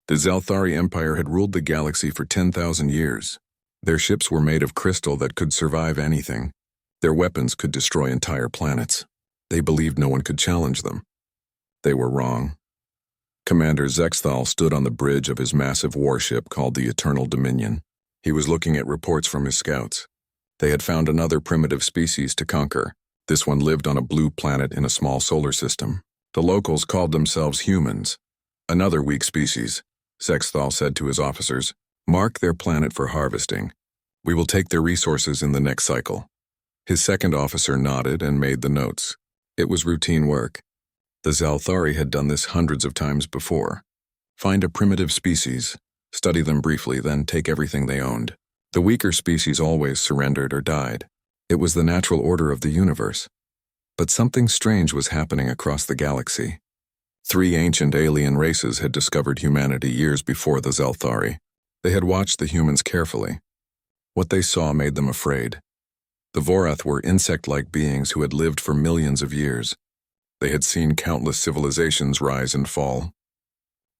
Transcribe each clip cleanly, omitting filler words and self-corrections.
The Zalthari Empire had ruled the galaxy for 10,000 years. Their ships were made of crystal that could survive anything. Their weapons could destroy entire planets. They believed no one could challenge them. They were wrong. Commander Zexthal stood on the bridge of his massive warship called the Eternal Dominion. He was looking at reports from his scouts. They had found another primitive species to conquer. This one lived on a blue planet in a small solar system. The locals called themselves humans. Another weak species, Zexthal said to his officers. Mark their planet for harvesting. We will take their resources in the next cycle. His second officer nodded and made the notes. It was routine work. The Zalthari had done this hundreds of times before. Find a primitive species, study them briefly, then take everything they owned. The weaker species always surrendered or died. It was the natural order of the universe. But something strange was happening across the galaxy. 3 ancient alien races had discovered humanity years before the Zalthari. They had watched the humans carefully. What they saw made them afraid. The Vorath were insect-like beings who had lived for millions of years. They had seen countless civilizations rise and fall.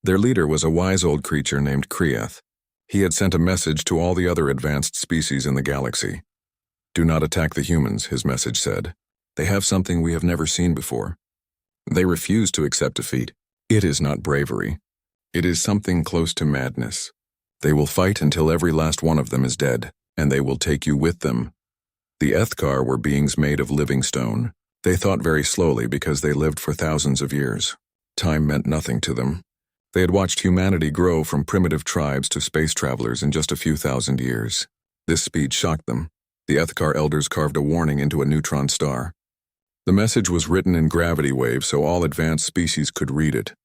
Their leader was a wise old creature named Krieth. He had sent a message to all the other advanced species in the galaxy. Do not attack the humans, his message said. They have something we have never seen before. They refuse to accept defeat. It is not bravery. It is something close to madness. They will fight until every last one of them is dead, and they will take you with them. The Ethkar were beings made of living stone. They thought very slowly because they lived for thousands of years. Time meant nothing to them. They had watched humanity grow from primitive tribes to space travelers in just a few thousand years. This speed shocked them. The Ethkar elders carved a warning into a neutron star. The message was written in gravity waves so all advanced species could read it.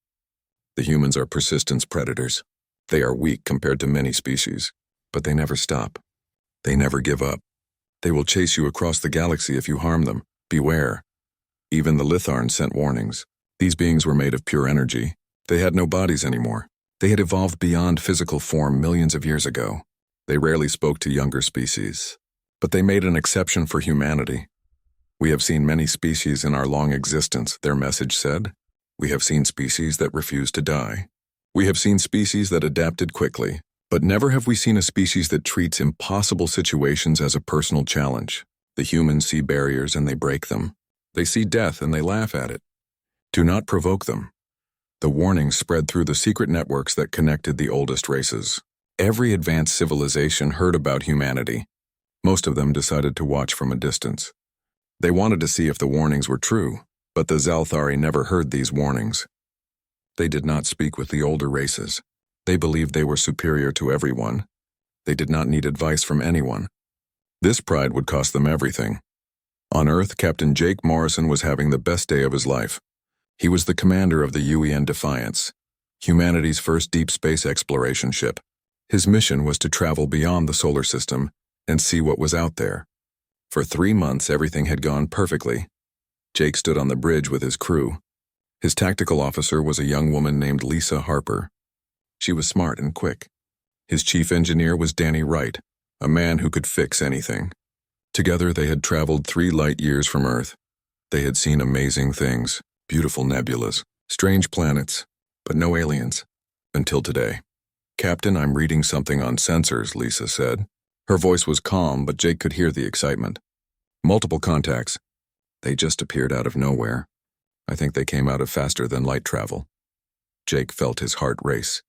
The humans are persistence predators. They are weak compared to many species, but they never stop. They never give up. They will chase you across the galaxy if you harm them. Beware. Even the Litharns sent warnings. These beings were made of pure energy. They had no bodies anymore. They had evolved beyond physical form millions of years ago. They rarely spoke to younger species, but they made an exception for humanity. We have seen many species in our long existence, their message said. We have seen species that refuse to die. We have seen species that adapted quickly, but never have we seen a species that treats impossible situations as a personal challenge. The humans see barriers and they break them. They see death and they laugh at it. Do not provoke them. The warnings spread through the secret networks that connected the oldest races. Every advanced civilization heard about humanity. Most of them decided to watch from a distance. They wanted to see if the warnings were true, but the Zalthari never heard these warnings. They did not speak with the older races. They believed they were superior to everyone. They did not need advice from anyone. This pride would cost them everything. On Earth, Captain Jake Morrison was having the best day of his life. He was the commander of the UEN Defiance, humanity's first deep space exploration ship. His mission was to travel beyond the solar system and see what was out there. For 3 months, everything had gone perfectly. Jake stood on the bridge with his crew. His tactical officer was a young woman named Lisa Harper. She was smart and quick. His chief engineer was Danny Wright, a man who could fix anything. Together, they had traveled 3 light years from Earth. They had seen amazing things, beautiful nebulas, strange planets, but no aliens, until today. Captain, I'm reading something on sensors, Lisa said. Her voice was calm, but Jake could hear the excitement. Multiple contacts. They just appeared out of nowhere. I think they came out of faster than light travel. Jake felt his heart race.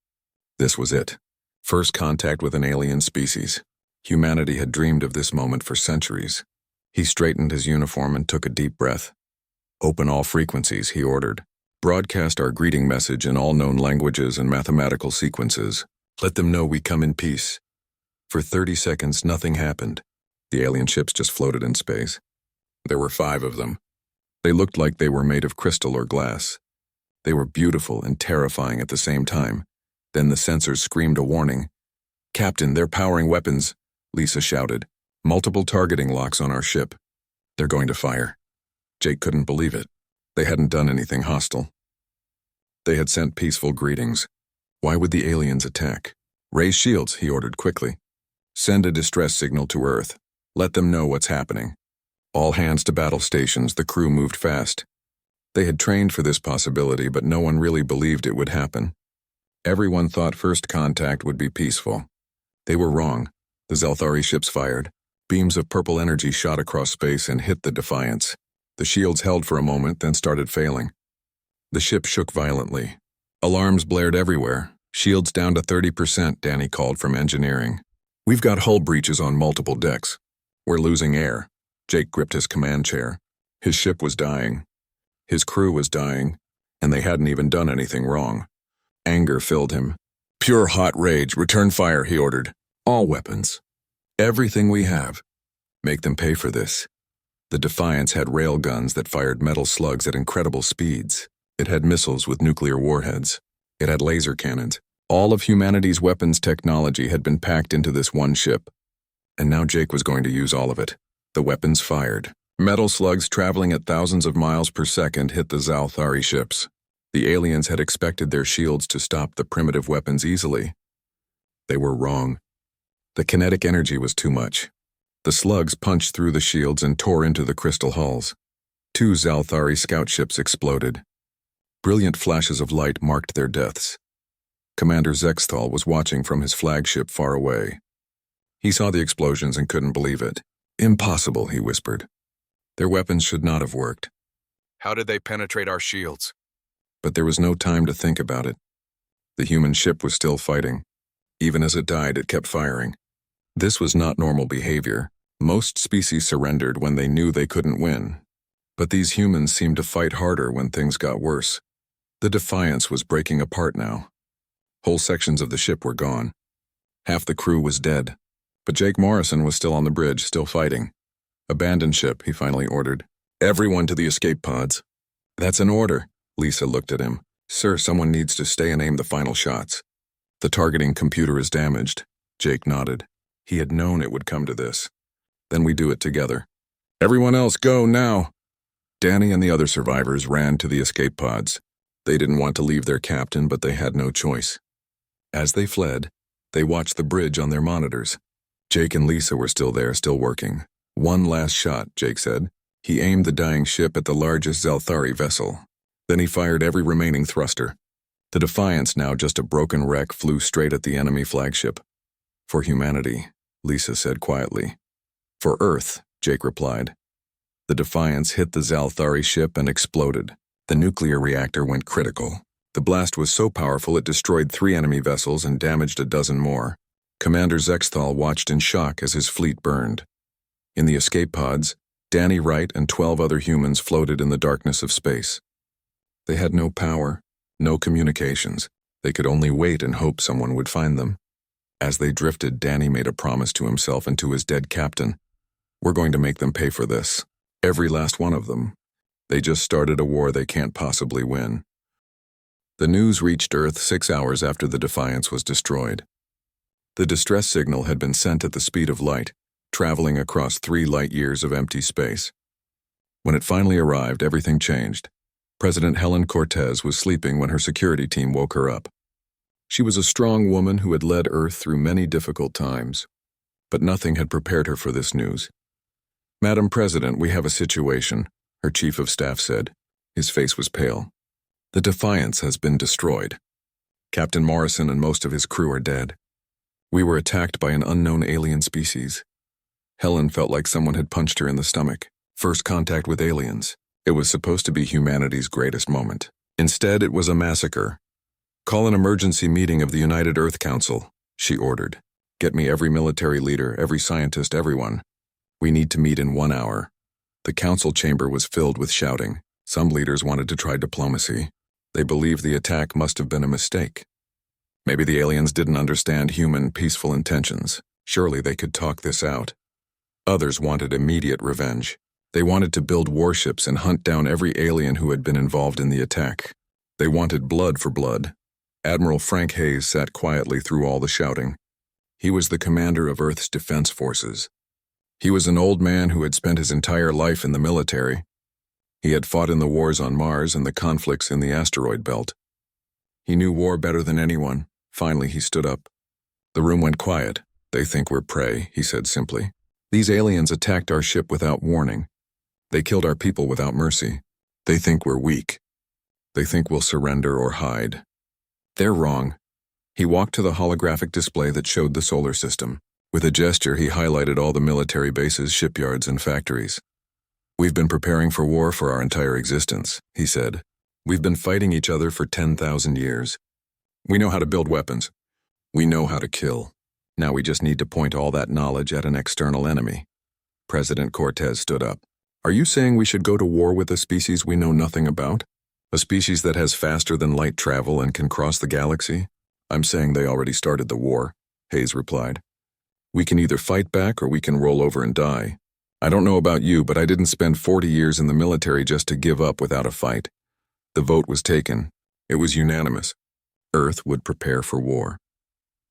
This was it. First contact with an alien species. Humanity had dreamed of this moment for centuries. He straightened his uniform and took a deep breath. Open all frequencies, he ordered. Broadcast our greeting message in all known languages and mathematical sequences. Let them know we come in peace. For 30 seconds, nothing happened. The alien ships just floated in space. There were 5 of them. They looked like they were made of crystal or glass. They were beautiful and terrifying at the same time. Then the sensors screamed a warning. Captain, they're powering weapons, Lisa shouted. Multiple targeting locks on our ship. They're going to fire. Jake couldn't believe it. They hadn't done anything hostile. They had sent peaceful greetings. Why would the aliens attack? Raise shields, he ordered quickly. Send a distress signal to Earth. Let them know what's happening. All hands to battle stations, the crew moved fast. They had trained for this possibility, but no one really believed it would happen. Everyone thought first contact would be peaceful. They were wrong. The Zelthari ships fired. Beams of purple energy shot across space and hit the Defiance. The shields held for a moment, then started failing. The ship shook violently. Alarms blared everywhere. Shields down to 30%, Danny called from engineering. We've got hull breaches on multiple decks. We're losing air. Jake gripped his command chair. His ship was dying. His crew was dying, and they hadn't even done anything wrong. Anger filled him. Pure hot rage. Return fire, he ordered. All weapons. Everything we have. Make them pay for this. The Defiance had rail guns that fired metal slugs at incredible speeds. It had missiles with nuclear warheads. It had laser cannons. All of humanity's weapons technology had been packed into this one ship. And now Jake was going to use all of it. The weapons fired. Metal slugs traveling at thousands of miles per second hit the Zelthari ships. The aliens had expected their shields to stop the primitive weapons easily. They were wrong. The kinetic energy was too much. The slugs punched through the shields and tore into the crystal hulls. 2 Zelthari scout ships exploded. Brilliant flashes of light marked their deaths. Commander Zexthal was watching from his flagship far away. He saw the explosions and couldn't believe it. Impossible, he whispered. Their weapons should not have worked. How did they penetrate our shields? But there was no time to think about it. The human ship was still fighting. Even as it died, it kept firing. This was not normal behavior. Most species surrendered when they knew they couldn't win. But these humans seemed to fight harder when things got worse. The Defiance was breaking apart now. Whole sections of the ship were gone. Half the crew was dead. But Jake Morrison was still on the bridge, still fighting. Abandon ship, he finally ordered. Everyone to the escape pods. That's an order. Lisa looked at him. Sir, someone needs to stay and aim the final shots. The targeting computer is damaged. Jake nodded. He had known it would come to this. Then we do it together. Everyone else, go now. Danny and the other survivors ran to the escape pods. They didn't want to leave their captain, but they had no choice. As they fled, they watched the bridge on their monitors. Jake and Lisa were still there, still working. One last shot, Jake said. He aimed the dying ship at the largest Zelthari vessel. Then he fired every remaining thruster. The Defiance, now just a broken wreck, flew straight at the enemy flagship. For humanity, Lisa said quietly. For Earth, Jake replied. The Defiance hit the Zelthari ship and exploded. The nuclear reactor went critical. The blast was so powerful it destroyed 3 enemy vessels and damaged a dozen more. Commander Zexthal watched in shock as his fleet burned. In the escape pods, Danny Wright and 12 other humans floated in the darkness of space. They had no power, no communications. They could only wait and hope someone would find them. As they drifted, Danny made a promise to himself and to his dead captain. We're going to make them pay for this. Every last one of them. They just started a war they can't possibly win. The news reached Earth 6 hours after the Defiance was destroyed. The distress signal had been sent at the speed of light, traveling across 3 light-years of empty space. When it finally arrived, everything changed. President Helen Cortez was sleeping when her security team woke her up. She was a strong woman who had led Earth through many difficult times, but nothing had prepared her for this news. Madam President, we have a situation, her chief of staff said. His face was pale. The Defiance has been destroyed. Captain Morrison and most of his crew are dead. We were attacked by an unknown alien species. Helen felt like someone had punched her in the stomach. First contact with aliens. It was supposed to be humanity's greatest moment. Instead, it was a massacre. Call an emergency meeting of the United Earth Council, she ordered. Get me every military leader, every scientist, everyone. We need to meet in 1 hour. The council chamber was filled with shouting. Some leaders wanted to try diplomacy. They believed the attack must have been a mistake. Maybe the aliens didn't understand human, peaceful intentions. Surely they could talk this out. Others wanted immediate revenge. They wanted to build warships and hunt down every alien who had been involved in the attack. They wanted blood for blood. Admiral Frank Hayes sat quietly through all the shouting. He was the commander of Earth's defense forces. He was an old man who had spent his entire life in the military. He had fought in the wars on Mars and the conflicts in the asteroid belt. He knew war better than anyone. Finally, he stood up. The room went quiet. They think we're prey, he said simply. These aliens attacked our ship without warning. They killed our people without mercy. They think we're weak. They think we'll surrender or hide. They're wrong. He walked to the holographic display that showed the solar system. With a gesture, he highlighted all the military bases, shipyards, and factories. "We've been preparing for war for our entire existence," he said. "We've been fighting each other for 10,000 years. We know how to build weapons. We know how to kill. Now we just need to point all that knowledge at an external enemy." President Cortez stood up. "Are you saying we should go to war with a species we know nothing about? A species that has faster than light travel and can cross the galaxy?" "I'm saying they already started the war," Hayes replied. "We can either fight back or we can roll over and die. I don't know about you, but I didn't spend 40 years in the military just to give up without a fight." The vote was taken. It was unanimous. Earth would prepare for war.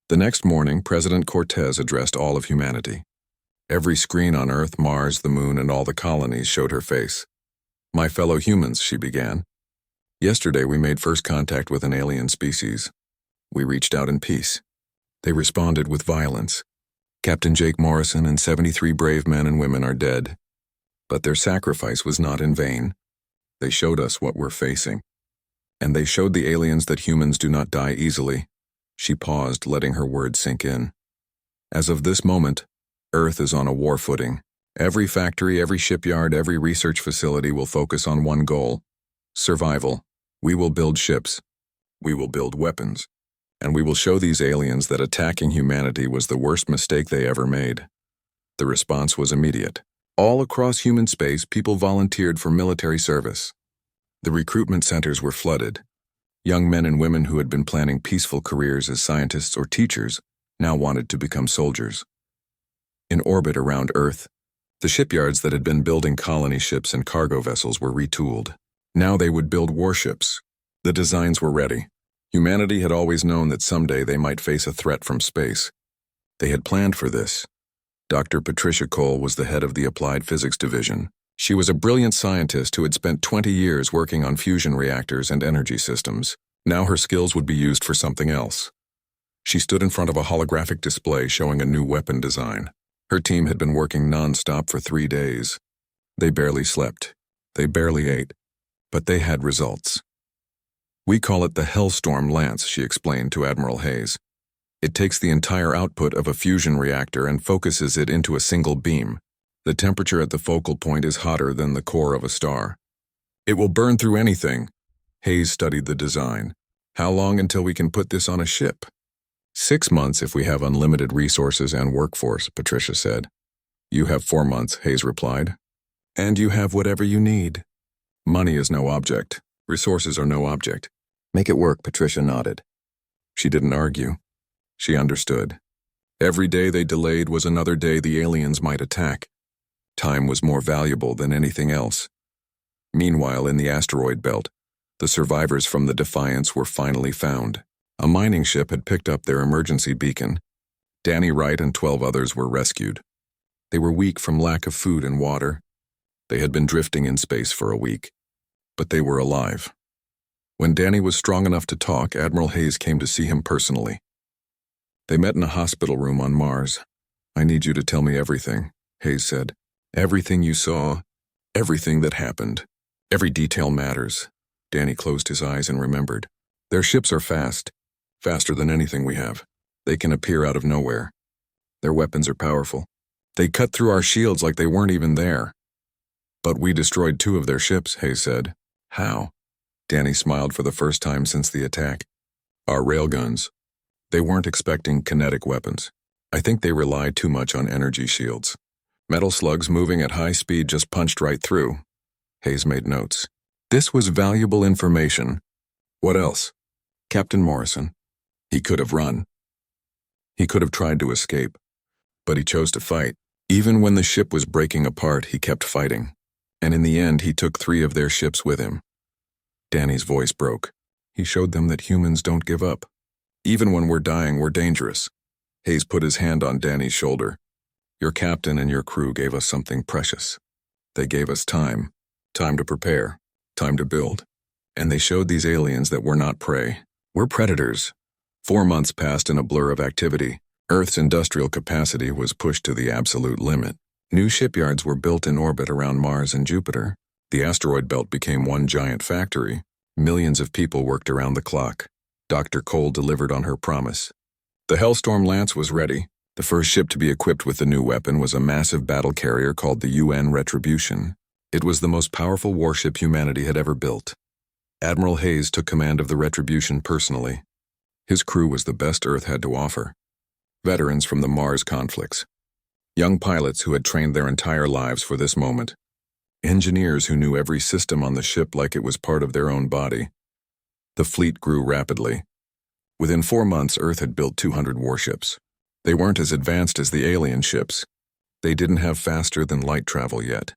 The next morning, President Cortez addressed all of humanity. Every screen on Earth, Mars, the Moon, and all the colonies showed her face. "My fellow humans," she began. "Yesterday we made first contact with an alien species. We reached out in peace. They responded with violence. Captain Jake Morrison and 73 brave men and women are dead. But their sacrifice was not in vain. They showed us what we're facing. And they showed the aliens that humans do not die easily." She paused, letting her words sink in. "As of this moment, Earth is on a war footing. Every factory, every shipyard, every research facility will focus on one goal: survival. We will build ships. We will build weapons. And we will show these aliens that attacking humanity was the worst mistake they ever made." The response was immediate. All across human space, people volunteered for military service. The recruitment centers were flooded. Young men and women who had been planning peaceful careers as scientists or teachers now wanted to become soldiers. In orbit around Earth, the shipyards that had been building colony ships and cargo vessels were retooled. Now they would build warships. The designs were ready. Humanity had always known that someday they might face a threat from space. They had planned for this. Dr. Patricia Cole was the head of the Applied Physics Division. She was a brilliant scientist who had spent 20 years working on fusion reactors and energy systems. Now her skills would be used for something else. She stood in front of a holographic display showing a new weapon design. Her team had been working non-stop for 3 days. They barely slept. They barely ate. But they had results. "We call it the Hellstorm Lance," she explained to Admiral Hayes. "It takes the entire output of a fusion reactor and focuses it into a single beam. The temperature at the focal point is hotter than the core of a star. It will burn through anything." Hayes studied the design. "How long until we can put this on a ship?" 6 months if we have unlimited resources and workforce," Patricia said. "You have 4 months," Hayes replied. "And you have whatever you need. Money is no object. Resources are no object. Make it work," Patricia nodded. She didn't argue. She understood. Every day they delayed was another day the aliens might attack. Time was more valuable than anything else. Meanwhile, in the asteroid belt, the survivors from the Defiance were finally found. A mining ship had picked up their emergency beacon. Danny Wright and 12 others were rescued. They were weak from lack of food and water. They had been drifting in space for a week. But they were alive. When Danny was strong enough to talk, Admiral Hayes came to see him personally. They met in a hospital room on Mars. "I need you to tell me everything," Hayes said. "Everything you saw, everything that happened. Every detail matters." Danny closed his eyes and remembered. "Their ships are fast, faster than anything we have. They can appear out of nowhere. Their weapons are powerful. They cut through our shields like they weren't even there." "But we destroyed 2 of their ships," Hayes said. "How?" Danny smiled for the first time since the attack. "Our railguns. They weren't expecting kinetic weapons. I think they relied too much on energy shields. Metal slugs moving at high speed just punched right through." Hayes made notes. "This was valuable information." "What else?" "Captain Morrison. He could have run. He could have tried to escape. But he chose to fight. Even when the ship was breaking apart, he kept fighting. And in the end, he took 3 of their ships with him." Danny's voice broke. "He showed them that humans don't give up. Even when we're dying, we're dangerous." Hayes put his hand on Danny's shoulder. "Your captain and your crew gave us something precious. They gave us time. Time to prepare. Time to build. And they showed these aliens that we're not prey. We're predators." 4 months passed in a blur of activity. Earth's industrial capacity was pushed to the absolute limit. New shipyards were built in orbit around Mars and Jupiter. The asteroid belt became one giant factory. Millions of people worked around the clock. Dr. Cole delivered on her promise. The Hellstorm Lance was ready. The first ship to be equipped with the new weapon was a massive battle carrier called the UN Retribution. It was the most powerful warship humanity had ever built. Admiral Hayes took command of the Retribution personally. His crew was the best Earth had to offer. Veterans from the Mars conflicts. Young pilots who had trained their entire lives for this moment. Engineers who knew every system on the ship like it was part of their own body. The fleet grew rapidly. Within 4 months, Earth had built 200 warships. They weren't as advanced as the alien ships. They didn't have faster-than-light travel yet.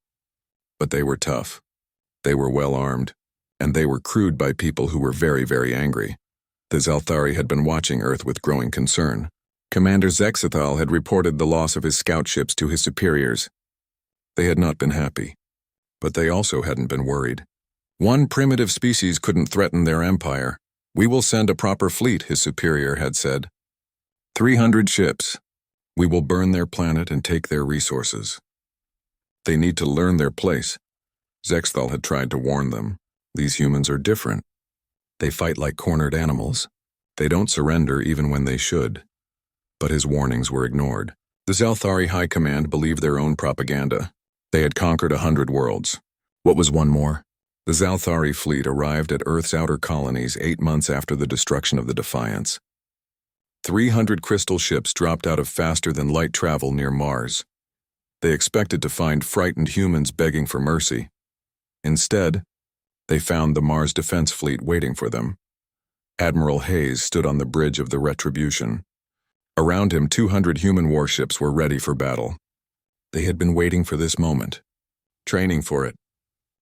But they were tough. They were well-armed. And they were crewed by people who were very, very angry. The Zalthari had been watching Earth with growing concern. Commander Zexithal had reported the loss of his scout ships to his superiors. They had not been happy. But they also hadn't been worried. One primitive species couldn't threaten their empire. "We will send a proper fleet," his superior had said. 300 ships. We will burn their planet and take their resources. They need to learn their place. Zexthal had tried to warn them. These humans are different. They fight like cornered animals. They don't surrender even when they should. But his warnings were ignored. The Zalthari High Command believed their own propaganda. They had conquered 100 worlds. What was one more? The Zalthari fleet arrived at Earth's outer colonies 8 months after the destruction of the Defiance. 300 crystal ships dropped out of faster-than-light travel near Mars. They expected to find frightened humans begging for mercy. Instead, they found the Mars Defense Fleet waiting for them. Admiral Hayes stood on the bridge of the Retribution. Around him, 200 human warships were ready for battle. They had been waiting for this moment, training for it,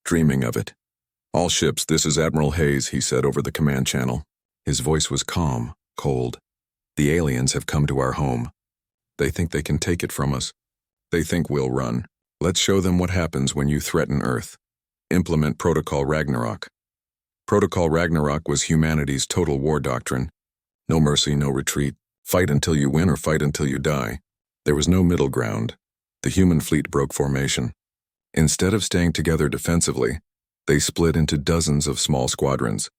dreaming of it. "All ships, this is Admiral Hayes," he said over the command channel. His voice was calm, cold. "The aliens have come to our home. They think they can take it from us. They think we'll run. Let's show them what happens when you threaten Earth. Implement Protocol Ragnarok." Protocol Ragnarok was humanity's total war doctrine. No mercy, no retreat. Fight until you win or fight until you die. There was no middle ground. The human fleet broke formation. Instead of staying together defensively, they split into dozens of small squadrons.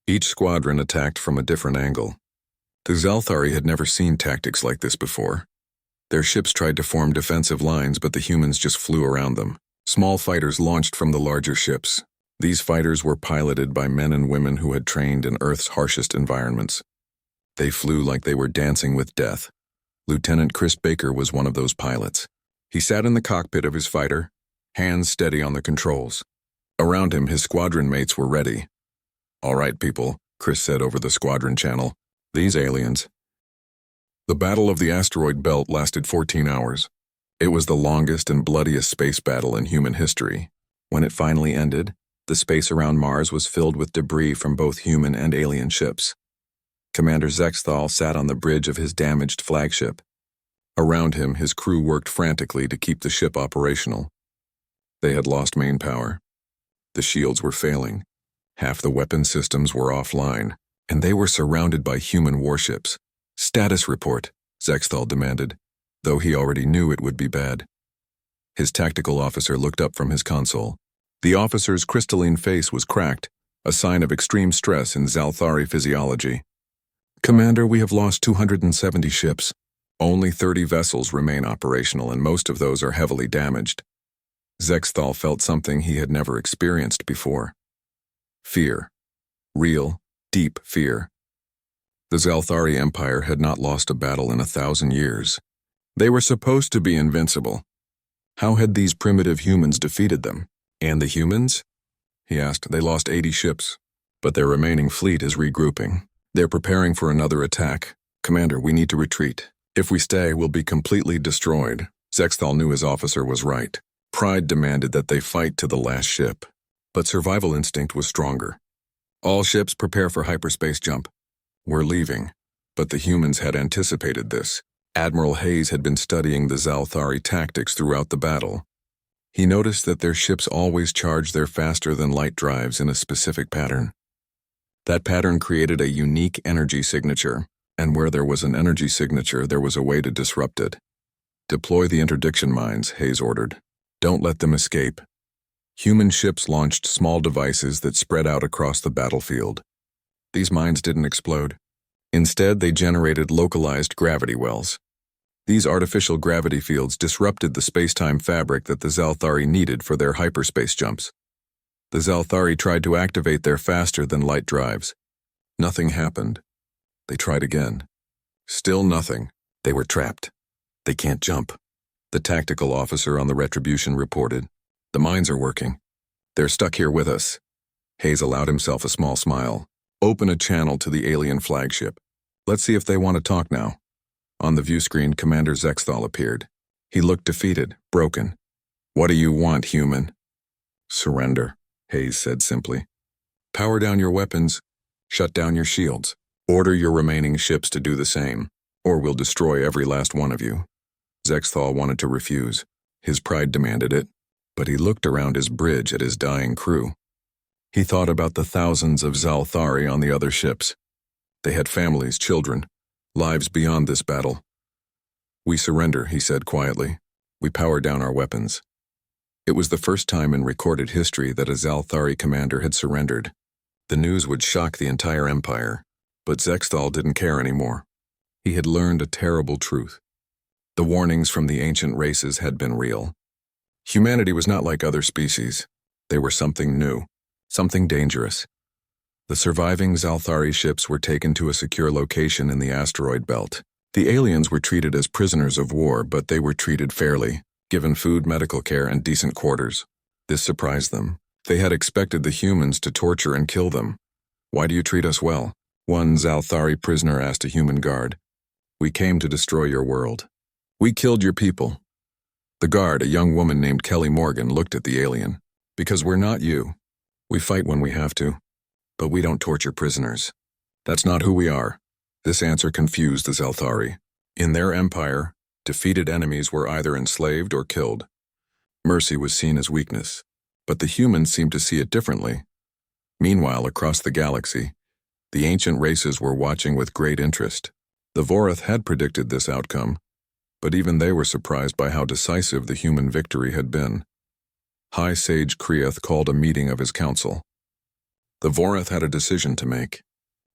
Each squadron attacked from a different angle. The Zalthari had never seen tactics like this before. Their ships tried to form defensive lines, but the humans just flew around them. Small fighters launched from the larger ships. These fighters were piloted by men and women who had trained in Earth's harshest environments. They flew like they were dancing with death. Lieutenant Chris Baker was one of those pilots. He sat in the cockpit of his fighter, hands steady on the controls. Around him, his squadron mates were ready. "All right, people," Chris said over the squadron channel. "These aliens." The Battle of the Asteroid Belt lasted 14 hours. It was the longest and bloodiest space battle in human history. When it finally ended, the space around Mars was filled with debris from both human and alien ships. Commander Zexthal sat on the bridge of his damaged flagship. Around him, his crew worked frantically to keep the ship operational. They had lost main power. The shields were failing. Half the weapon systems were offline, and they were surrounded by human warships. "Status report," Zexthal demanded, though he already knew it would be bad. His tactical officer looked up from his console. The officer's crystalline face was cracked, a sign of extreme stress in Zalthari physiology. "Commander, we have lost 270 ships. Only 30 vessels remain operational, and most of those are heavily damaged." Zexthal felt something he had never experienced before. Fear. Real, deep fear. The Zalthari Empire had not lost a battle in 1,000 years. They were supposed to be invincible. How had these primitive humans defeated them? "And the humans?" he asked. "They lost 80 ships, but their remaining fleet is regrouping. They're preparing for another attack. Commander, we need to retreat. If we stay, we'll be completely destroyed." Zexthal knew his officer was right. Pride demanded that they fight to the last ship, but survival instinct was stronger. "All ships prepare for hyperspace jump. We're leaving." But the humans had anticipated this. Admiral Hayes had been studying the Zalthari tactics throughout the battle. He noticed that their ships always charged their faster-than-light drives in a specific pattern. That pattern created a unique energy signature, and where there was an energy signature, there was a way to disrupt it. "Deploy the interdiction mines," Hayes ordered. "Don't let them escape." Human ships launched small devices that spread out across the battlefield. These mines didn't explode. Instead, they generated localized gravity wells. These artificial gravity fields disrupted the space-time fabric that the Zalthari needed for their hyperspace jumps. The Zalthari tried to activate their faster-than-light drives. Nothing happened. They tried again. Still nothing. They were trapped. They can't jump. The tactical officer on the Retribution reported, "The mines are working. They're stuck here with us." Hayes allowed himself a small smile. "Open a channel to the alien flagship. Let's see if they want to talk now." On the view screen, Commander Zexthal appeared. He looked defeated, broken. "What do you want, human?" "Surrender," Hayes said simply. "Power down your weapons. Shut down your shields. Order your remaining ships to do the same, or we'll destroy every last one of you." Zexthal wanted to refuse. His pride demanded it, but he looked around his bridge at his dying crew. He thought about the thousands of Zalthari on the other ships. They had families, children, lives beyond this battle. "We surrender," he said quietly. "We power down our weapons." It was the first time in recorded history that a Zalthari commander had surrendered. The news would shock the entire empire, but Zexthal didn't care anymore. He had learned a terrible truth. The warnings from the ancient races had been real. Humanity was not like other species. They were something new, something dangerous. The surviving Zalthari ships were taken to a secure location in the asteroid belt. The aliens were treated as prisoners of war, but they were treated fairly, given food, medical care, and decent quarters. This surprised them. They had expected the humans to torture and kill them. "Why do you treat us well?" one Zalthari prisoner asked a human guard. "We came to destroy your world. We killed your people." The guard, a young woman named Kelly Morgan, looked at the alien. "Because we're not you. We fight when we have to, but we don't torture prisoners. That's not who we are." This answer confused the Zalthari. In their empire, defeated enemies were either enslaved or killed. Mercy was seen as weakness, but the humans seemed to see it differently. Meanwhile, across the galaxy, the ancient races were watching with great interest. The Vorath had predicted this outcome, but even they were surprised by how decisive the human victory had been. High Sage Kriath called a meeting of his council. The Vorath had a decision to make.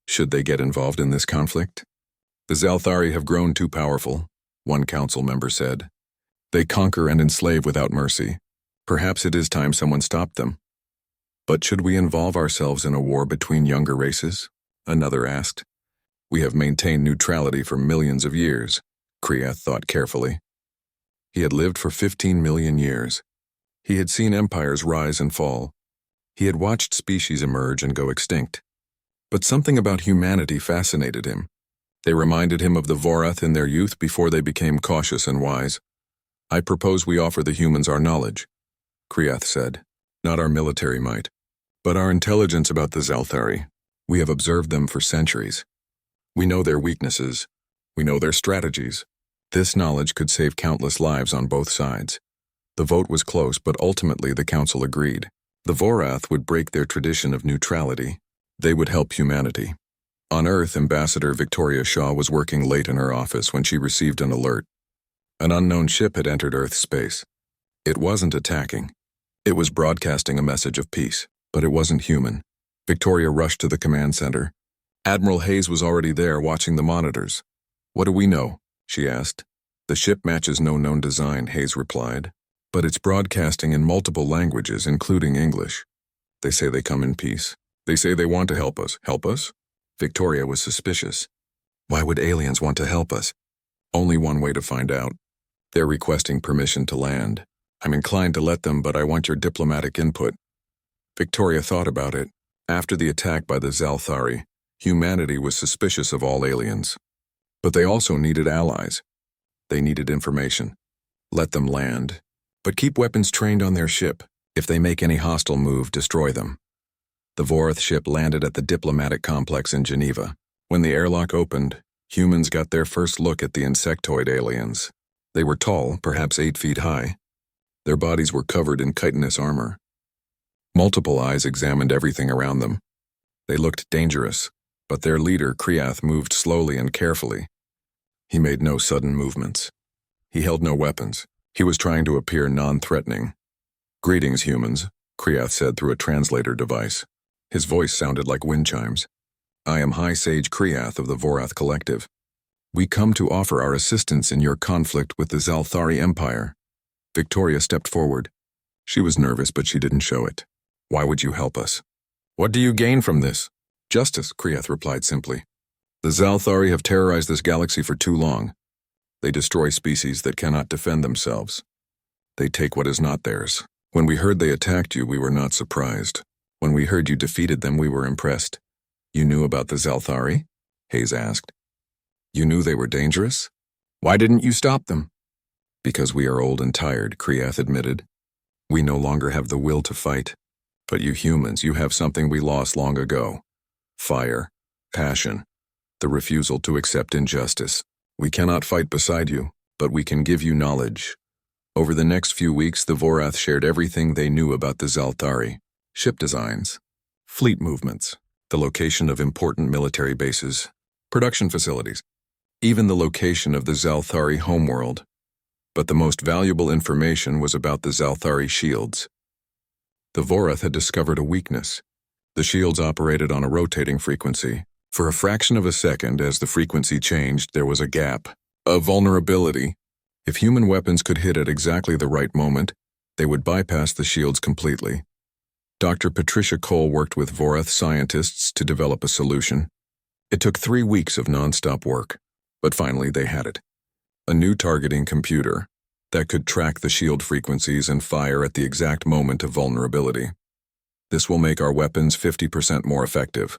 Should they get involved in this conflict? "The Zalthari have grown too powerful," one council member said. "They conquer and enslave without mercy. Perhaps it is time someone stopped them." "But should we involve ourselves in a war between younger races?" another asked. "We have maintained neutrality for millions of years," Kriath thought carefully. He had lived for 15 million years. He had seen empires rise and fall. He had watched species emerge and go extinct. But something about humanity fascinated him. They reminded him of the Vorath in their youth before they became cautious and wise. "I propose we offer the humans our knowledge," Kriath said. "Not our military might, but our intelligence about the Zalthari. We have observed them for centuries. We know their weaknesses. We know their strategies. This knowledge could save countless lives on both sides." The vote was close, but ultimately the council agreed. The Vorath would break their tradition of neutrality. They would help humanity. On Earth, Ambassador Victoria Shaw was working late in her office when she received an alert. An unknown ship had entered Earth space. It wasn't attacking. It was broadcasting a message of peace, but it wasn't human. Victoria rushed to the command center. Admiral Hayes was already there watching the monitors. "What do we know?" she asked. "The ship matches no known design," Hayes replied. "But it's broadcasting in multiple languages, including English. They say they come in peace. They say they want to help us." "Help us?" Victoria was suspicious. "Why would aliens want to help us?" "Only one way to find out. They're requesting permission to land. I'm inclined to let them, but I want your diplomatic input." Victoria thought about it. After the attack by the Zalthari, humanity was suspicious of all aliens. But they also needed allies. They needed information. Let them land, but keep weapons trained on their ship. If they make any hostile move, destroy them. The Vorath ship landed at the diplomatic complex in Geneva. When the airlock opened, humans got their first look at the insectoid aliens. They were tall, perhaps 8 feet high. Their bodies were covered in chitinous armor. Multiple eyes examined everything around them. They looked dangerous, but their leader, Kriath, moved slowly and carefully. He made no sudden movements. He held no weapons. He was trying to appear non-threatening. "Greetings, humans," Kriath said through a translator device. His voice sounded like wind chimes. I am High Sage Kriath of the Vorath Collective. We come to offer our assistance in your conflict with the Zalthari Empire. Victoria stepped forward. She was nervous, but she didn't show it. Why would you help us? What do you gain from this? Justice, Kriath replied simply. The Zalthari have terrorized this galaxy for too long. They destroy species that cannot defend themselves. They take what is not theirs. When we heard they attacked you, we were not surprised. When we heard you defeated them, we were impressed. You knew about the Zalthari? Hayes asked. You knew they were dangerous? Why didn't you stop them? Because we are old and tired, Kriath admitted. We no longer have the will to fight. But you humans, you have something we lost long ago. Fire, passion, the refusal to accept injustice. We cannot fight beside you, but we can give you knowledge. Over the next few weeks, the Vorath shared everything they knew about the Zalthari. Ship designs, fleet movements, the location of important military bases, production facilities, even the location of the Zalthari homeworld. But the most valuable information was about the Zalthari shields. The Vorath had discovered a weakness. The shields operated on a rotating frequency. For a fraction of a second, as the frequency changed, there was a gap, a vulnerability. If human weapons could hit at exactly the right moment, they would bypass the shields completely. Dr. Patricia Cole worked with Vorath scientists to develop a solution. It took 3 weeks of non-stop work, but finally they had it. A new targeting computer that could track the shield frequencies and fire at the exact moment of vulnerability. This will make our weapons 50% more effective,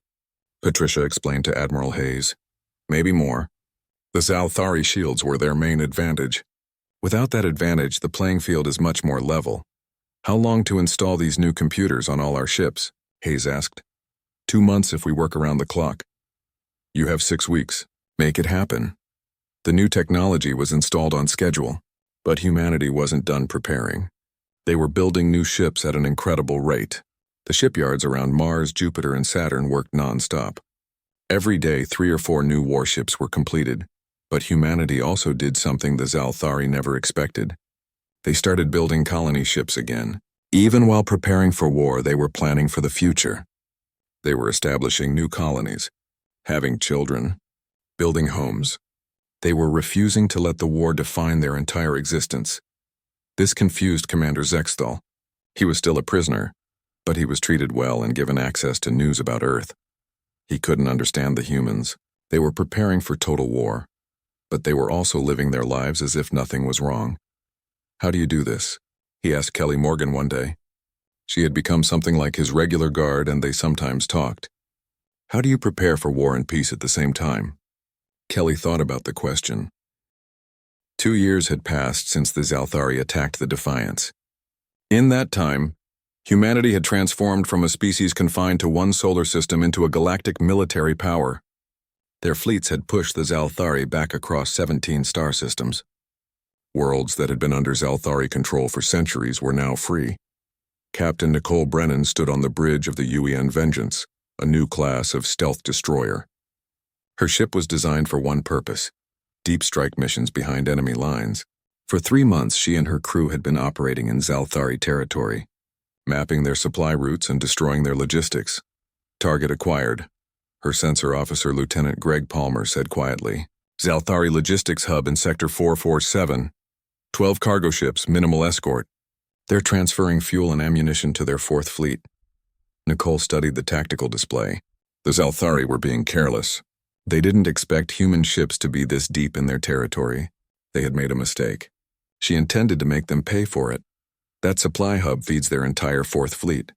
Patricia explained to Admiral Hayes. Maybe more. The Zalthari shields were their main advantage. Without that advantage, the playing field is much more level. How long to install these new computers on all our ships? Hayes asked. 2 months if we work around the clock. You have 6 weeks. Make it happen. The new technology was installed on schedule, but humanity wasn't done preparing. They were building new ships at an incredible rate. The shipyards around Mars, Jupiter, and Saturn worked non-stop. Every day, 3 or 4 new warships were completed, but humanity also did something the Zalthari never expected. They started building colony ships again. Even while preparing for war, they were planning for the future. They were establishing new colonies, having children, building homes. They were refusing to let the war define their entire existence. This confused Commander Zexthal. He was still a prisoner, but he was treated well and given access to news about Earth. He couldn't understand the humans. They were preparing for total war, but they were also living their lives as if nothing was wrong. How do you do this? He asked Kelly Morgan one day. She had become something like his regular guard, and they sometimes talked. How do you prepare for war and peace at the same time? Kelly thought about the question. 2 years had passed since the Zalthari attacked the Defiance. In that time, humanity had transformed from a species confined to one solar system into a galactic military power. Their fleets had pushed the Zalthari back across 17 star systems. Worlds that had been under Zalthari control for centuries were now free. Captain Nicole Brennan stood on the bridge of the UN Vengeance, a new class of stealth destroyer. Her ship was designed for one purpose: deep strike missions behind enemy lines. For 3 months, she and her crew had been operating in Zalthari territory, mapping their supply routes and destroying their logistics. Target acquired, her sensor officer Lieutenant Greg Palmer said quietly. Zalthari logistics hub in Sector 447. 12 cargo ships, minimal escort. They're transferring fuel and ammunition to their 4th fleet. Nicole studied the tactical display. The Zalthari were being careless. They didn't expect human ships to be this deep in their territory. They had made a mistake. She intended to make them pay for it. That supply hub feeds their entire 4th fleet.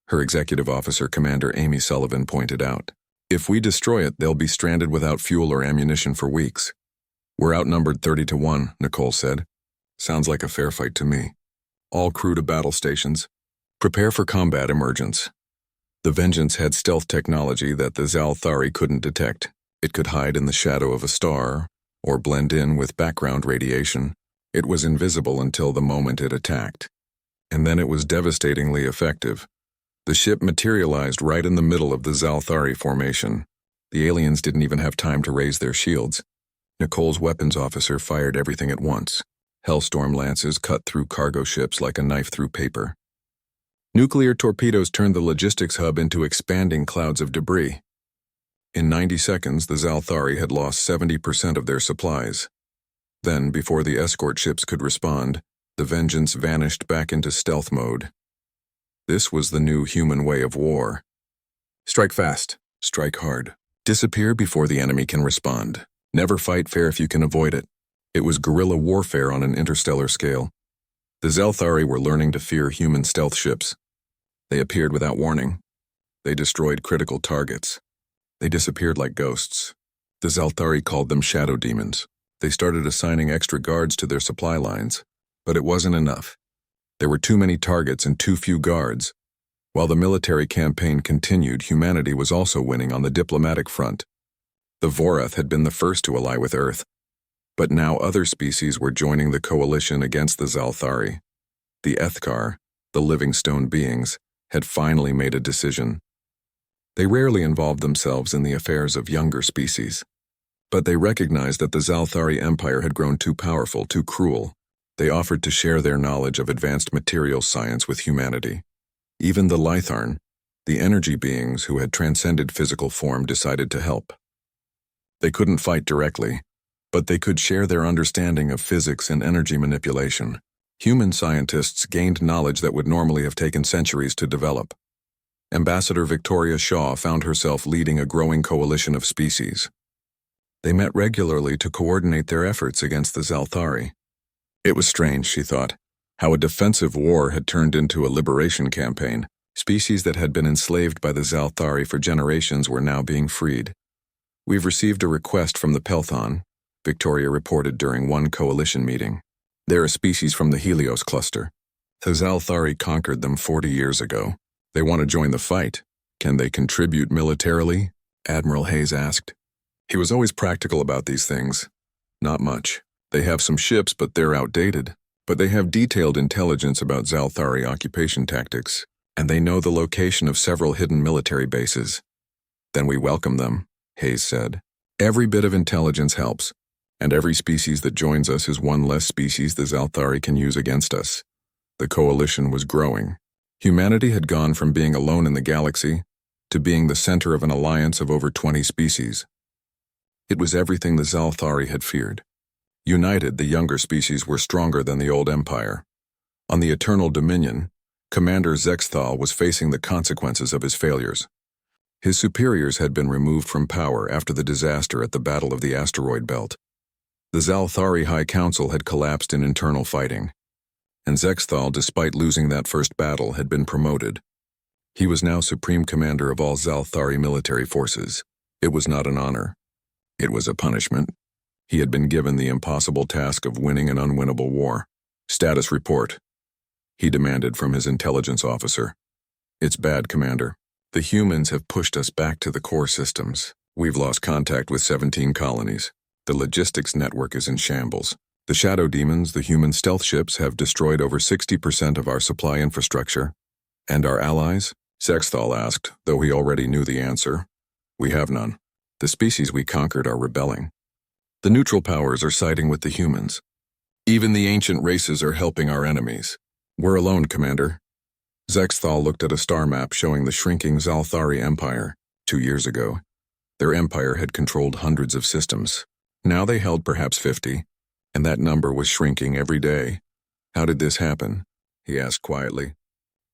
Her executive officer, Commander Amy Sullivan, pointed out. If we destroy it, they'll be stranded without fuel or ammunition for weeks. We're outnumbered 30-1, Nicole said. Sounds like a fair fight to me. All crew to battle stations. Prepare for combat emergence. The Vengeance had stealth technology that the Zalthari couldn't detect. It could hide in the shadow of a star, or blend in with background radiation. It was invisible until the moment it attacked. And then it was devastatingly effective. The ship materialized right in the middle of the Zalthari formation. The aliens didn't even have time to raise their shields. Nicole's weapons officer fired everything at once. Hellstorm lances cut through cargo ships like a knife through paper. Nuclear torpedoes turned the logistics hub into expanding clouds of debris. In 90 seconds, the Zalthari had lost 70% of their supplies. Then, before the escort ships could respond, the Vengeance vanished back into stealth mode. This was the new human way of war. Strike fast, strike hard. Disappear before the enemy can respond. Never fight fair if you can avoid it. It was guerrilla warfare on an interstellar scale. The Zalthari were learning to fear human stealth ships. They appeared without warning. They destroyed critical targets. They disappeared like ghosts. The Zalthari called them shadow demons. They started assigning extra guards to their supply lines, but it wasn't enough. There were too many targets and too few guards. While the military campaign continued, humanity was also winning on the diplomatic front. The Vorath had been the first to ally with Earth, but now other species were joining the coalition against the Zalthari. The Ethkar, the living stone beings, had finally made a decision. They rarely involved themselves in the affairs of younger species, but they recognized that the Zalthari Empire had grown too powerful, too cruel. They offered to share their knowledge of advanced material science with humanity. Even the Lytharn, the energy beings who had transcended physical form, decided to help. They couldn't fight directly, but they could share their understanding of physics and energy manipulation. Human scientists gained knowledge that would normally have taken centuries to develop. Ambassador Victoria Shaw found herself leading a growing coalition of species. They met regularly to coordinate their efforts against the Zalthari. It was strange, she thought, how a defensive war had turned into a liberation campaign. Species that had been enslaved by the Zalthari for generations were now being freed. "We've received a request from the Pelthon," Victoria reported during one coalition meeting. "They're a species from the Helios cluster. The Zalthari conquered them 40 years ago. They want to join the fight. Can they contribute militarily?" Admiral Hayes asked. He was always practical about these things. "Not much. They have some ships, but they're outdated. But they have detailed intelligence about Zalthari occupation tactics, and they know the location of several hidden military bases." "Then we welcome them," Hayes said. "Every bit of intelligence helps, and every species that joins us is one less species the Zalthari can use against us." The coalition was growing. Humanity had gone from being alone in the galaxy to being the center of an alliance of over 20 species. It was everything the Zalthari had feared. United, the younger species were stronger than the old empire. On the Eternal Dominion, Commander Zexthal was facing the consequences of his failures. His superiors had been removed from power after the disaster at the Battle of the Asteroid Belt. The Zalthari High Council had collapsed in internal fighting, and Zexthal, despite losing that first battle, had been promoted. He was now Supreme Commander of all Zalthari military forces. It was not an honor. It was a punishment. He had been given the impossible task of winning an unwinnable war. "Status report," he demanded from his intelligence officer. "It's bad, Commander. The humans have pushed us back to the core systems. We've lost contact with 17 colonies. The logistics network is in shambles. The shadow demons, the human stealth ships, have destroyed over 60% of our supply infrastructure." "And our allies?" Zexthal asked, though he already knew the answer. "We have none. The species we conquered are rebelling. The neutral powers are siding with the humans. Even the ancient races are helping our enemies. We're alone, Commander." Zexthal looked at a star map showing the shrinking Zalthari Empire. 2 years ago, their empire had controlled hundreds of systems. Now they held perhaps 50, and that number was shrinking every day. "How did this happen?" he asked quietly.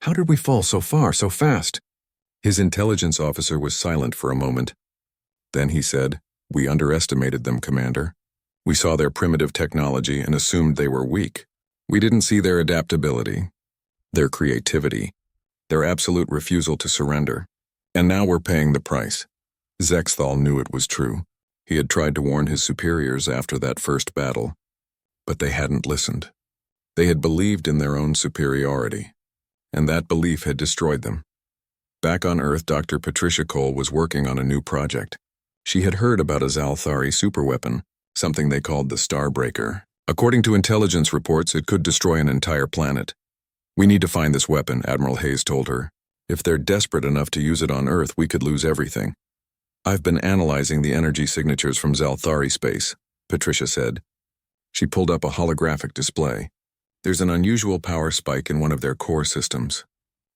"How did we fall so far, so fast?" His intelligence officer was silent for a moment. Then he said, "We underestimated them, Commander. We saw their primitive technology and assumed they were weak. We didn't see their adaptability, their creativity, their absolute refusal to surrender. And now we're paying the price." Zexthal knew it was true. He had tried to warn his superiors after that first battle, but they hadn't listened. They had believed in their own superiority, and that belief had destroyed them. Back on Earth, Dr. Patricia Cole was working on a new project. She had heard about a Zalthari superweapon, something they called the Starbreaker. According to intelligence reports, it could destroy an entire planet. "We need to find this weapon," Admiral Hayes told her. "If they're desperate enough to use it on Earth, we could lose everything." "I've been analyzing the energy signatures from Zalthari space," Patricia said. She pulled up a holographic display. "There's an unusual power spike in one of their core systems.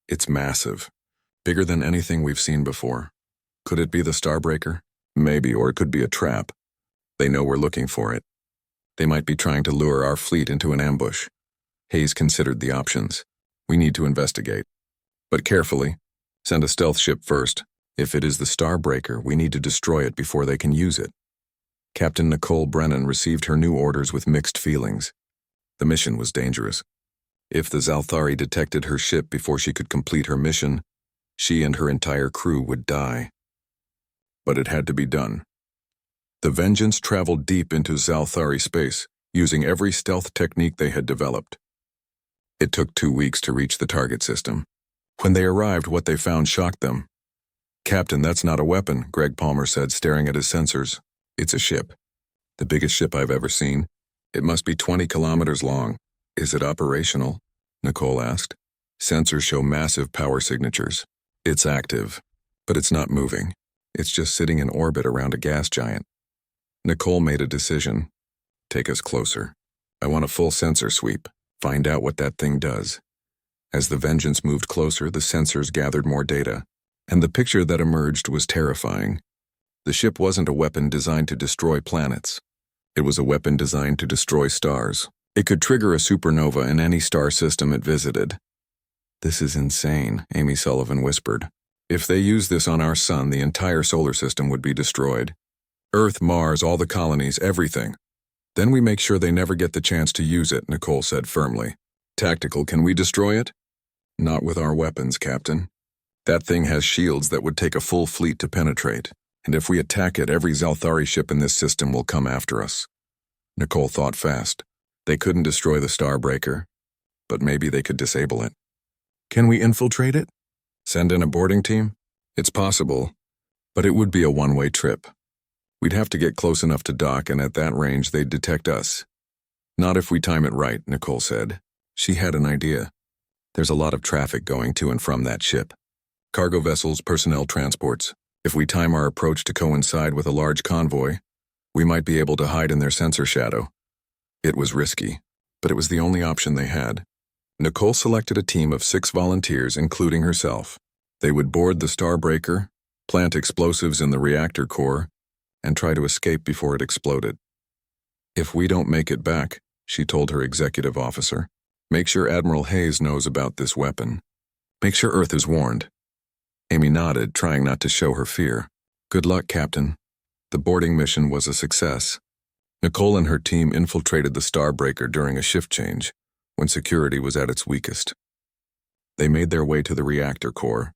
It's massive, bigger than anything we've seen before. Could it be the Starbreaker?" Maybe, or it could be a trap. They know we're looking for it. They might be trying to lure our fleet into an ambush. Hayes considered the options. We need to investigate. But carefully. Send a stealth ship first. If it is the Starbreaker, we need to destroy it before they can use it. Captain Nicole Brennan received her new orders with mixed feelings. The mission was dangerous. If the Zalthari detected her ship before she could complete her mission, she and her entire crew would die. But it had to be done. The Vengeance traveled deep into Zalthari space, using every stealth technique they had developed. It took 2 weeks to reach the target system. When they arrived, what they found shocked them. "Captain, that's not a weapon," Greg Palmer said, staring at his sensors. "It's a ship. The biggest ship I've ever seen. It must be 20 kilometers long. Is it operational?" Nicole asked. "Sensors show massive power signatures. It's active, but it's not moving. It's just sitting in orbit around a gas giant." Nicole made a decision. "Take us closer. I want a full sensor sweep. Find out what that thing does." As the Vengeance moved closer, the sensors gathered more data, and the picture that emerged was terrifying. The ship wasn't a weapon designed to destroy planets. It was a weapon designed to destroy stars. It could trigger a supernova in any star system it visited. "This is insane," Amy Sullivan whispered. "If they use this on our sun, the entire solar system would be destroyed. Earth, Mars, all the colonies, everything. Then we make sure they never get the chance to use it," Nicole said firmly. "Tactical, can we destroy it?" "Not with our weapons, Captain. That thing has shields that would take a full fleet to penetrate, and if we attack it, every Zalthari ship in this system will come after us." Nicole thought fast. They couldn't destroy the Starbreaker, but maybe they could disable it. "Can we infiltrate it? Send in a boarding team?" "It's possible, but it would be a one-way trip. We'd have to get close enough to dock, and at that range they'd detect us." "Not if we time it right," Nicole said. She had an idea. There's a lot of traffic going to and from that ship. Cargo vessels, personnel transports. If we time our approach to coincide with a large convoy, we might be able to hide in their sensor shadow. It was risky, but it was the only option they had. Nicole selected a team of 6 volunteers, including herself. They would board the Starbreaker, plant explosives in the reactor core, and try to escape before it exploded. "If we don't make it back," she told her executive officer, "make sure Admiral Hayes knows about this weapon. Make sure Earth is warned." Amy nodded, trying not to show her fear. "Good luck, Captain." The boarding mission was a success. Nicole and her team infiltrated the Starbreaker during a shift change, when security was at its weakest. They made their way to the reactor core.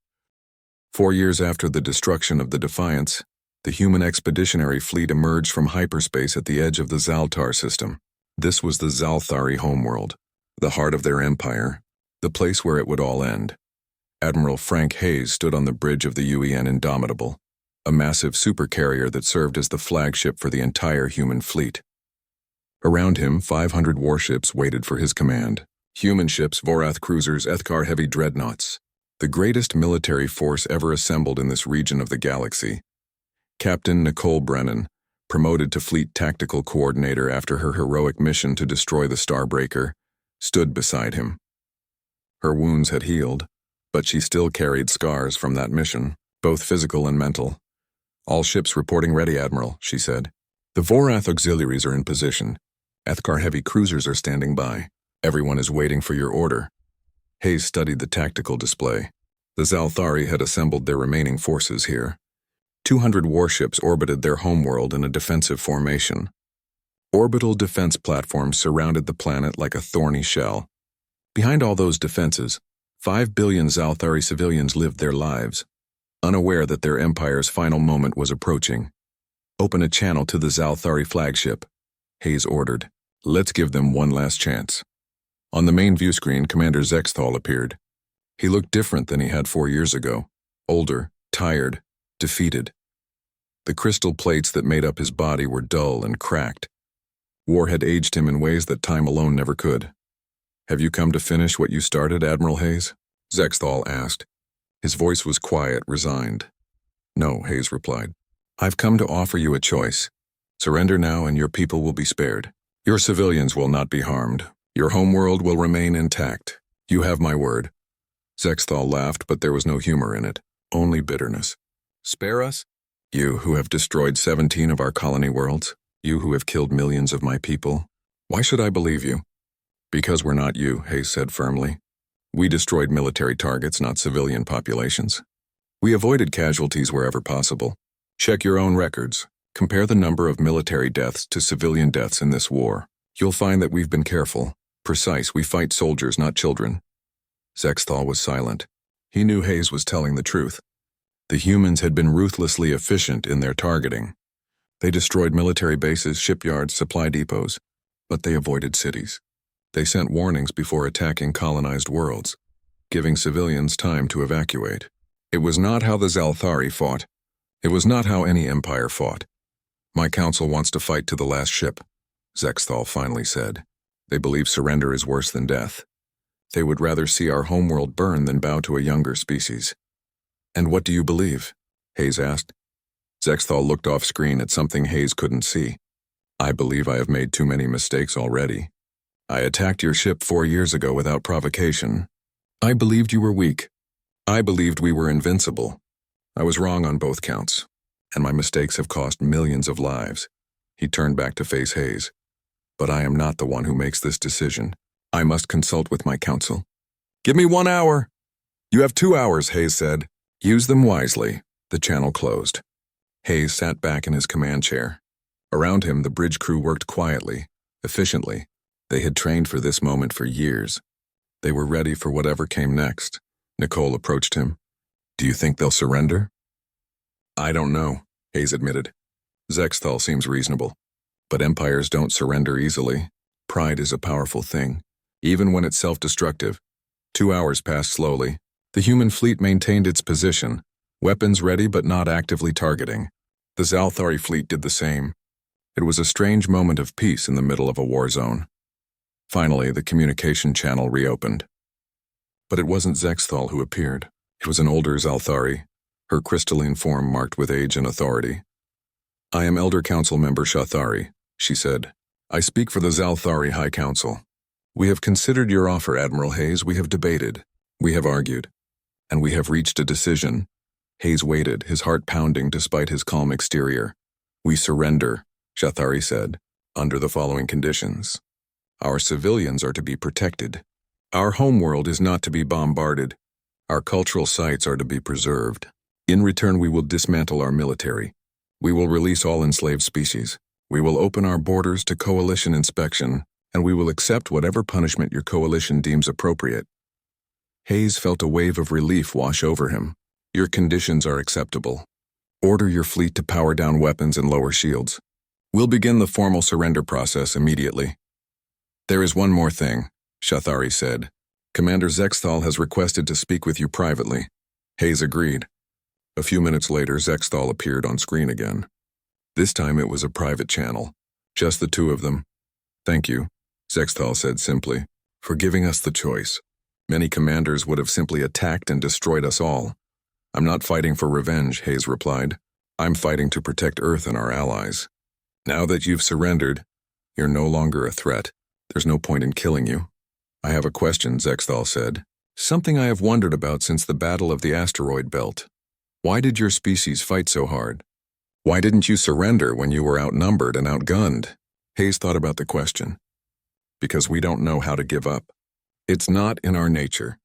4 years after the destruction of the Defiance, the human expeditionary fleet emerged from hyperspace at the edge of the Zaltar system. This was the Zalthari homeworld, the heart of their empire, the place where it would all end. Admiral Frank Hayes stood on the bridge of the UEN Indomitable, a massive supercarrier that served as the flagship for the entire human fleet. Around him, 500 warships waited for his command. Human ships, Vorath cruisers, Ethkar heavy dreadnoughts. The greatest military force ever assembled in this region of the galaxy. Captain Nicole Brennan, promoted to Fleet Tactical Coordinator after her heroic mission to destroy the Starbreaker, stood beside him. Her wounds had healed, but she still carried scars from that mission, both physical and mental. "All ships reporting ready, Admiral," she said. "The Vorath auxiliaries are in position. Ethkar heavy cruisers are standing by. Everyone is waiting for your order." Hayes studied the tactical display. The Zalthari had assembled their remaining forces here. 200 warships orbited their homeworld in a defensive formation. Orbital defense platforms surrounded the planet like a thorny shell. Behind all those defenses, 5 billion Zalthari civilians lived their lives, unaware that their empire's final moment was approaching. "Open a channel to the Zalthari flagship," Hayes ordered. "Let's give them one last chance." On the main view screen, Commander Zexthal appeared. He looked different than he had 4 years ago. Older, tired, defeated. The crystal plates that made up his body were dull and cracked. War had aged him in ways that time alone never could. "Have you come to finish what you started, Admiral Hayes?" Zexthal asked. His voice was quiet, resigned. "No," Hayes replied. "I've come to offer you a choice. Surrender now and your people will be spared. Your civilians will not be harmed. Your homeworld will remain intact. You have my word." Zexthal laughed, but there was no humor in it, only bitterness. "Spare us? You who have destroyed 17 of our colony worlds, you who have killed millions of my people. Why should I believe you? Because we're not you, Hayes said firmly. We destroyed military targets, not civilian populations. We avoided casualties wherever possible. Check your own records. Compare the number of military deaths to civilian deaths in this war. You'll find that we've been careful, precise. We fight soldiers, not children. Zexthal was silent. He knew Hayes was telling the truth. The humans had been ruthlessly efficient in their targeting. They destroyed military bases, shipyards, supply depots, but they avoided cities. They sent warnings before attacking colonized worlds, giving civilians time to evacuate. It was not how the Zalthari fought. It was not how any empire fought. My council wants to fight to the last ship, Zexthal finally said. They believe surrender is worse than death. They would rather see our homeworld burn than bow to a younger species. And what do you believe? Hayes asked. Zexthal looked off screen at something Hayes couldn't see. I believe I have made too many mistakes already. I attacked your ship 4 years ago without provocation. I believed you were weak. I believed we were invincible. I was wrong on both counts, and my mistakes have cost millions of lives. He turned back to face Hayes. But I am not the one who makes this decision. I must consult with my council. Give me 1 hour. You have 2 hours, Hayes said. Use them wisely. The channel closed. Hayes sat back in his command chair. Around him, the bridge crew worked quietly, efficiently. They had trained for this moment for years. They were ready for whatever came next. Nicole approached him. Do you think they'll surrender? I don't know, Hayes admitted. Zexthal seems reasonable. But empires don't surrender easily. Pride is a powerful thing, even when it's self-destructive. 2 hours passed slowly. The human fleet maintained its position, weapons ready but not actively targeting. The Zalthari fleet did the same. It was a strange moment of peace in the middle of a war zone. Finally, the communication channel reopened. But it wasn't Zexthal who appeared. It was an older Zalthari, her crystalline form marked with age and authority. I am Elder Council Member Shathari, she said. I speak for the Zalthari High Council. We have considered your offer, Admiral Hayes. We have debated. We have argued. And we have reached a decision. Hayes waited, his heart pounding despite his calm exterior. We surrender, Shathari said, under the following conditions. Our civilians are to be protected. Our homeworld is not to be bombarded. Our cultural sites are to be preserved. In return, we will dismantle our military. We will release all enslaved species. We will open our borders to coalition inspection, and we will accept whatever punishment your coalition deems appropriate. Hayes felt a wave of relief wash over him. Your conditions are acceptable. Order your fleet to power down weapons and lower shields. We'll begin the formal surrender process immediately. There is one more thing, Shathari said. Commander Zexthal has requested to speak with you privately. Hayes agreed. A few minutes later, Zexthal appeared on screen again. This time it was a private channel. Just the two of them. Thank you, Zexthal said simply, for giving us the choice. Many commanders would have simply attacked and destroyed us all. I'm not fighting for revenge, Hayes replied. I'm fighting to protect Earth and our allies. Now that you've surrendered, you're no longer a threat. There's no point in killing you. I have a question, Zexthal said. Something I have wondered about since the Battle of the Asteroid Belt. Why did your species fight so hard? Why didn't you surrender when you were outnumbered and outgunned? Hayes thought about the question. Because we don't know how to give up. It's not in our nature.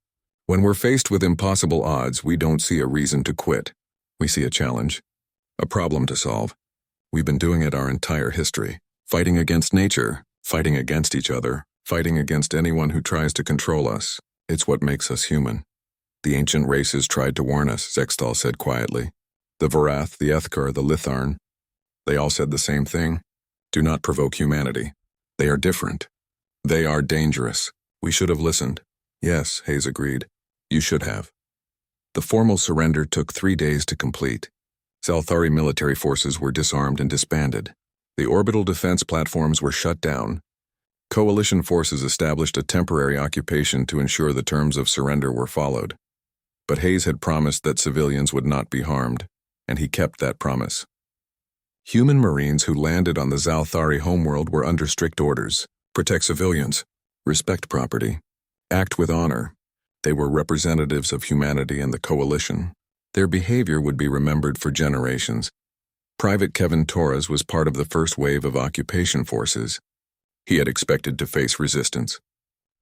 When we're faced with impossible odds, we don't see a reason to quit. We see a challenge, a problem to solve. We've been doing it our entire history, fighting against nature, fighting against each other, fighting against anyone who tries to control us. It's what makes us human. The ancient races tried to warn us, Zexthal said quietly. The Varath, the Ethkar, the Litharn. They all said the same thing. Do not provoke humanity. They are different. They are dangerous. We should have listened. Yes, Hayes agreed. You should have. The formal surrender took 3 days to complete. Zalthari military forces were disarmed and disbanded. The orbital defense platforms were shut down. Coalition forces established a temporary occupation to ensure the terms of surrender were followed. But Hayes had promised that civilians would not be harmed, and he kept that promise. Human Marines who landed on the Zalthari homeworld were under strict orders. Protect civilians. Respect property. Act with honor. They were representatives of humanity and the coalition. Their behavior would be remembered for generations. Private Kevin Torres was part of the first wave of occupation forces. He had expected to face resistance,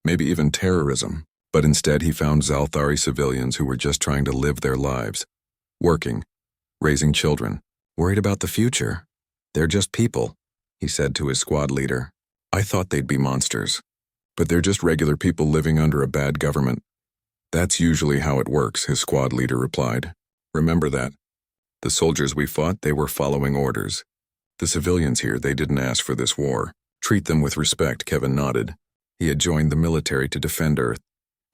maybe even terrorism, but instead he found Zalthari civilians who were just trying to live their lives, working, raising children, worried about the future. "They're just people," he said to his squad leader. "I thought they'd be monsters, but they're just regular people living under a bad government." "That's usually how it works," his squad leader replied. "Remember that. The soldiers we fought, they were following orders. The civilians here, they didn't ask for this war. Treat them with respect," Kevin nodded. He had joined the military to defend Earth.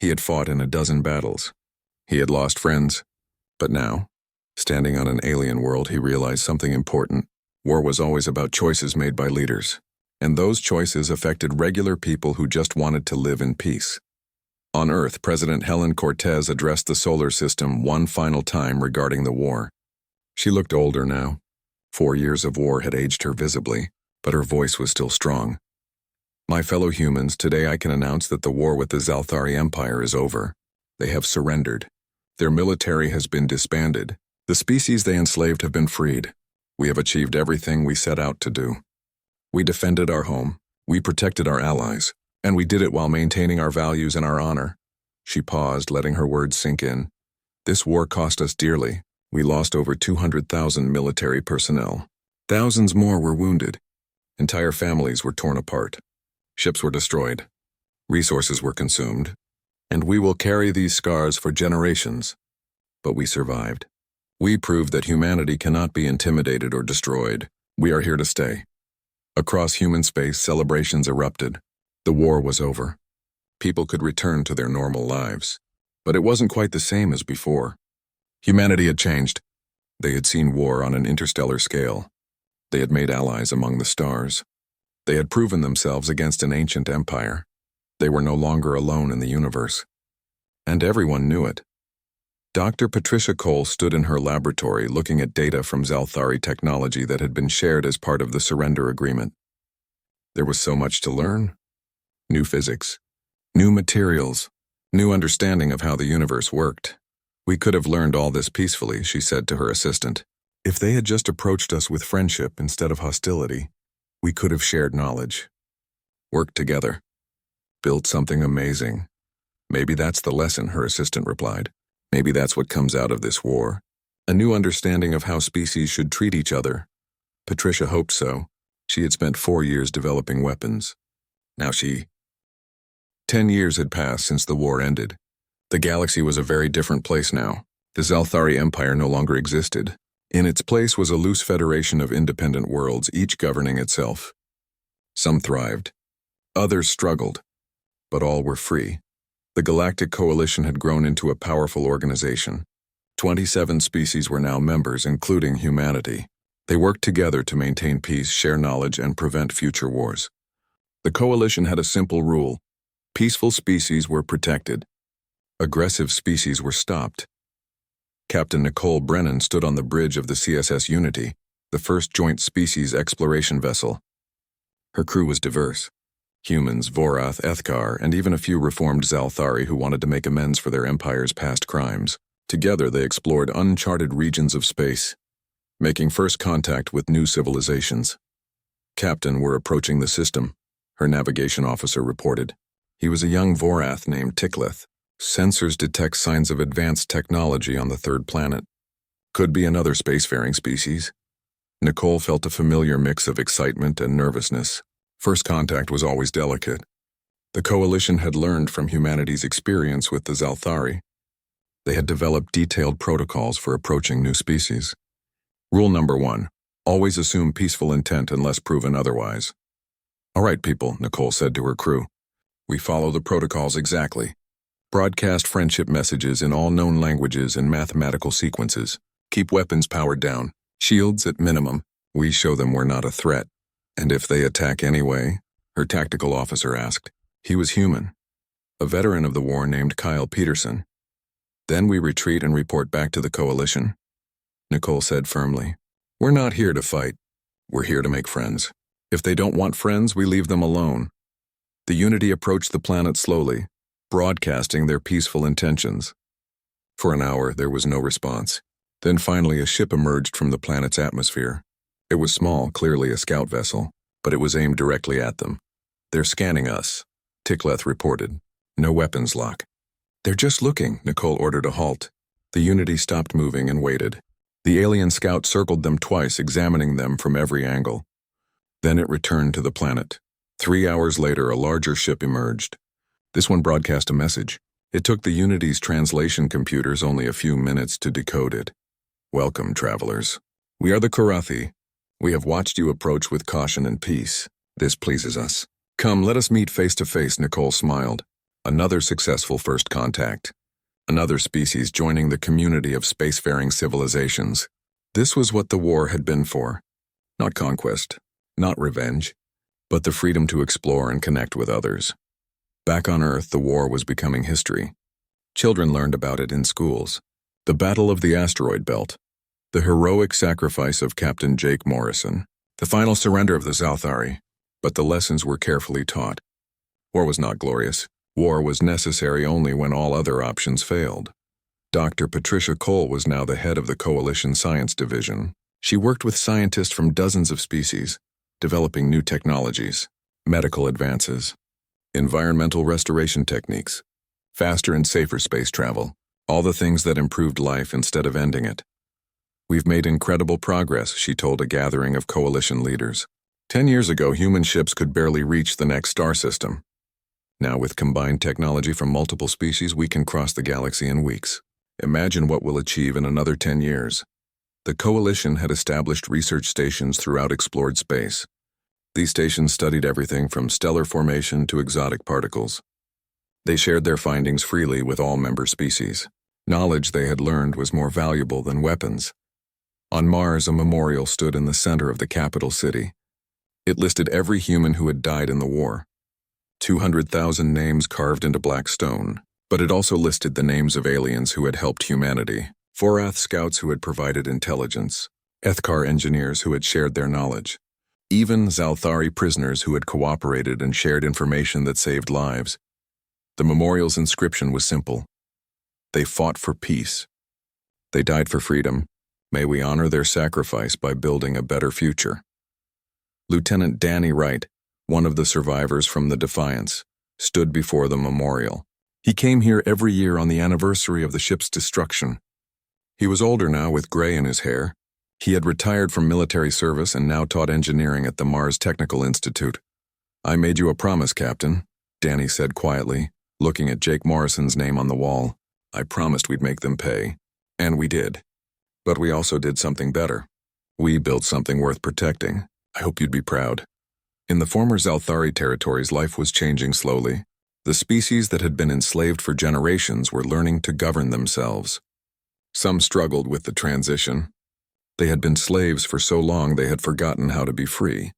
He had fought in a dozen battles. He had lost friends. But now, standing on an alien world, he realized something important. War was always about choices made by leaders. And those choices affected regular people who just wanted to live in peace. On Earth, President Helen Cortez addressed the solar system one final time regarding the war. She looked older now. 4 years of war had aged her visibly, but her voice was still strong. "My fellow humans, today I can announce that the war with the Zalthari Empire is over. They have surrendered. Their military has been disbanded. The species they enslaved have been freed. We have achieved everything we set out to do. We defended our home, we protected our allies, and we did it while maintaining our values and our honor." She paused, letting her words sink in. "This war cost us dearly. We lost over 200,000 military personnel. Thousands more were wounded. Entire families were torn apart. Ships were destroyed. Resources were consumed. And we will carry these scars for generations. But we survived. We proved that humanity cannot be intimidated or destroyed. We are here to stay." Across human space, celebrations erupted. The war was over. People could return to their normal lives. But it wasn't quite the same as before. Humanity had changed. They had seen war on an interstellar scale. They had made allies among the stars. They had proven themselves against an ancient empire. They were no longer alone in the universe. And everyone knew it. Dr. Patricia Cole stood in her laboratory looking at data from Zalthari technology that had been shared as part of the surrender agreement. There was so much to learn. New physics, new materials, new understanding of how the universe worked. "We could have learned all this peacefully," she said to her assistant. "If they had just approached us with friendship instead of hostility, we could have shared knowledge, worked together, built something amazing." "Maybe that's the lesson," her assistant replied. "Maybe that's what comes out of this war. A new understanding of how species should treat each other." Patricia hoped so. She had spent 4 years developing weapons. 10 years had passed since the war ended. The galaxy was a very different place now. The Zalthari Empire no longer existed. In its place was a loose federation of independent worlds, each governing itself. Some thrived. Others struggled. But all were free. The Galactic Coalition had grown into a powerful organization. 27 species were now members, including humanity. They worked together to maintain peace, share knowledge, and prevent future wars. The Coalition had a simple rule. Peaceful species were protected. Aggressive species were stopped. Captain Nicole Brennan stood on the bridge of the CSS Unity, the first joint species exploration vessel. Her crew was diverse. Humans, Vorath, Ethkar, and even a few reformed Zalthari who wanted to make amends for their empire's past crimes. Together they explored uncharted regions of space, making first contact with new civilizations. "Captain, we're approaching the system," her navigation officer reported. He was a young Vorath named Tikleth. "Sensors detect signs of advanced technology on the third planet. Could be another spacefaring species." Nicole felt a familiar mix of excitement and nervousness. First contact was always delicate. The Coalition had learned from humanity's experience with the Zalthari. They had developed detailed protocols for approaching new species. Rule number 1, always assume peaceful intent unless proven otherwise. "All right, people," Nicole said to her crew. "We follow the protocols exactly. Broadcast friendship messages in all known languages and mathematical sequences. Keep weapons powered down. Shields at minimum. We show them we're not a threat." "And if they attack anyway?" her tactical officer asked. He was human, a veteran of the war named Kyle Peterson. "Then we retreat and report back to the Coalition," Nicole said firmly. "We're not here to fight. We're here to make friends. If they don't want friends, we leave them alone." The Unity approached the planet slowly, broadcasting their peaceful intentions. For an hour, there was no response. Then finally a ship emerged from the planet's atmosphere. It was small, clearly a scout vessel, but it was aimed directly at them. "They're scanning us," Tickleth reported. "No weapons lock." "They're just looking," Nicole ordered a halt. The Unity stopped moving and waited. The alien scout circled them twice, examining them from every angle. Then it returned to the planet. 3 hours later, a larger ship emerged. This one broadcast a message. It took the Unity's translation computers only a few minutes to decode it. "Welcome, travelers. We are the Karathi. We have watched you approach with caution and peace. This pleases us. Come, let us meet face to face," Nicole smiled. Another successful first contact. Another species joining the community of spacefaring civilizations. This was what the war had been for. Not conquest, not revenge, but the freedom to explore and connect with others. Back on Earth, the war was becoming history. Children learned about it in schools. The Battle of the Asteroid Belt. The heroic sacrifice of Captain Jake Morrison. The final surrender of the Zalthari. But the lessons were carefully taught. War was not glorious. War was necessary only when all other options failed. Dr. Patricia Cole was now the head of the Coalition Science Division. She worked with scientists from dozens of species, developing new technologies, medical advances, environmental restoration techniques, faster and safer space travel, all the things that improved life instead of ending it. "We've made incredible progress," she told a gathering of Coalition leaders. 10 years ago, human ships could barely reach the next star system. Now, with combined technology from multiple species, we can cross the galaxy in weeks. Imagine what we'll achieve in another 10 years. The Coalition had established research stations throughout explored space. These stations studied everything from stellar formation to exotic particles. They shared their findings freely with all member species. Knowledge they had learned was more valuable than weapons. On Mars, a memorial stood in the center of the capital city. It listed every human who had died in the war. 200,000 names carved into black stone, but it also listed the names of aliens who had helped humanity, Forath scouts who had provided intelligence, Ethkar engineers who had shared their knowledge, even Zalthari prisoners who had cooperated and shared information that saved lives. The memorial's inscription was simple. They fought for peace. They died for freedom. May we honor their sacrifice by building a better future. Lieutenant Danny Wright, one of the survivors from the Defiance, stood before the memorial. He came here every year on the anniversary of the ship's destruction. He was older now, with gray in his hair. He had retired from military service and now taught engineering at the Mars Technical Institute. "I made you a promise, Captain," Danny said quietly, looking at Jake Morrison's name on the wall. "I promised we'd make them pay. And we did. But we also did something better. We built something worth protecting. I hope you'd be proud." In the former Zalthari territories, life was changing slowly. The species that had been enslaved for generations were learning to govern themselves. Some struggled with the transition. They had been slaves for so long they had forgotten how to be free.